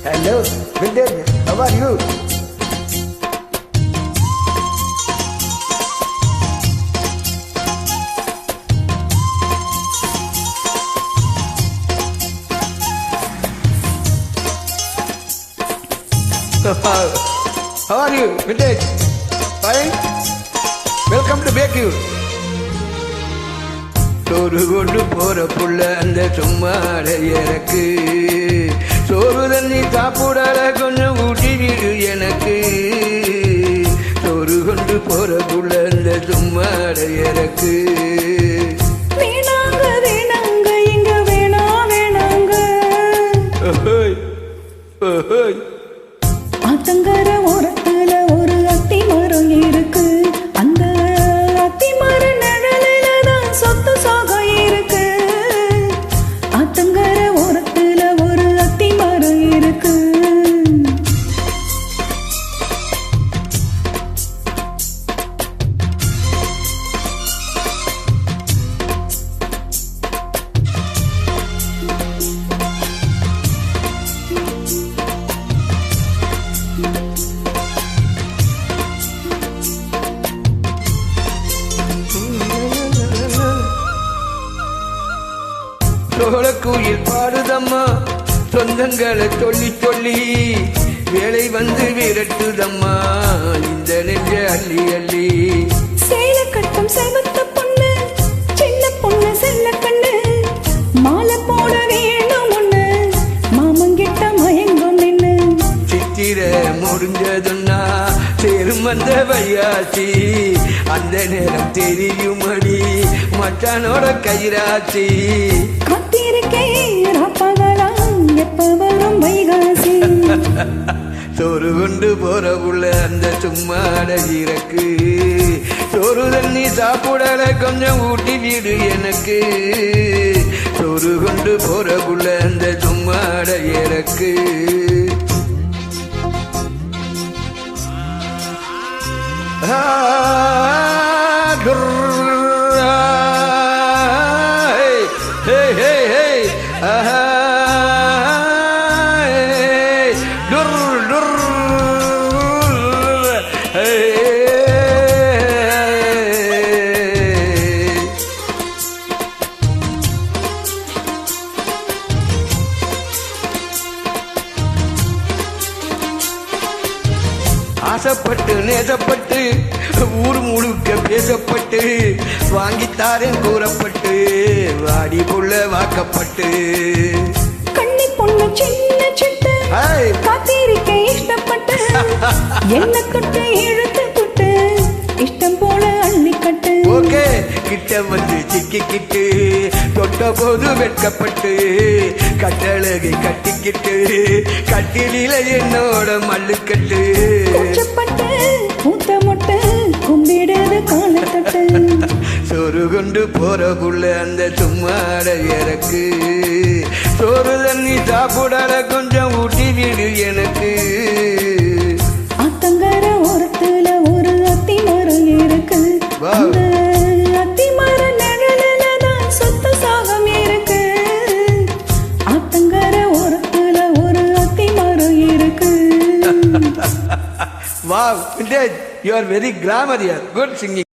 Hello, Vintage. How are you? How are you, Vintage? Fine. Welcome to Bakery. சோறு கொண்டு போற புள்ள அந்த சும்மாட எனக்கு சோறு தண்ணி சாப்பிடற கொஞ்சம் ஊட்டிடு எனக்கு சோறு கொண்டு போற புள்ள அந்த சும்மாட எனக்கு வேணாங்க வேணாங்க இங்க வேணா வேணாங்க ஆத்தங்கர ஓரத்துல ஒரு அத்தி மரம் இருக்கு அந்த அத்தி மர நிழலில தான் சொத்து சாகம் இருக்கு ஆத்தங்கர ஓரத்துல ஒரு அத்தி மரம் இருக்கு சோழக்குயில் பாடுதம்மா சொந்தங்களை சொல்லி சொல்லி வேலை வந்து விரட்டுதம்மா இந்த நெஞ்ச அள்ளி அள்ளி சேல கட்டும் செவத்த பொண்ணு சின்ன பொண்ணு செல்ல கண்ணு மாலை போட வேணும் ஒண்ணு மாமங்கிட்ட மயங்கும் நின்னு சித்திர முடிஞ்சதுன்னா சேரும் அந்த வையாச்சி அந்த நேரம் தெரியுமடி மச்சானோட கைராச்சி காத்திருக்கேன் அப்பகலாம் எப்ப வரும் வைகாசி சோறு கொண்டு போற உள்ள அந்த சும்மாட இறக்கு சோறு தண்ணி சாப்பிடல கொஞ்சம் ஊட்டி வீடு எனக்கு சோறு கொண்டு போற உள்ள அந்த சும்மாட இறக்கு Hey, hey, hey, dur, dur, hey. ஆசைப்பட்டு நேசப்பட்டு ஊர் முழுக்க பேசப்பட்டு வாங்கித்தாரன் கூறப்பட்டு வாடி புள்ள வாக்கப்பட்டு கண்ணி பொண்ணு சின்ன சிட்டு காத்திருக்க இஷ்டப்பட்டு என்ன தொட்டு இழுத்து தொட்டு இஷ்டம் போல அள்ளிக்கட்டு ஓகே கிட்ட வந்து சிக்கிக்கிட்டு தொட்ட போது வெட்கப்பட்டு கட்டழகை கட்டிக்கிட்டு கட்டிலில என்னோட மல்லுக்கட்டு கொஞ்சப்பட்டு மூத்த மொட்டை கும்பிடுது காலத்தட்டு சோறு கொண்டு போறக்குள்ள அந்த சும்மாட இறக்கு சோறு தண்ணி சாப்பிடற கொஞ்சம் ஊட்டி வீடு எனக்கு ஆத்தங்கர ஓரத்துல ஒரு அத்தி மரம் இருக்கு அந்த அத்தி மர நிழலில தான் சொத்து சாகம் இருக்கு ஆத்தங்கர ஓரத்துல ஒரு அத்தி மரம் இருக்கு Wow, Vintage, you are very glamour here. Good singing.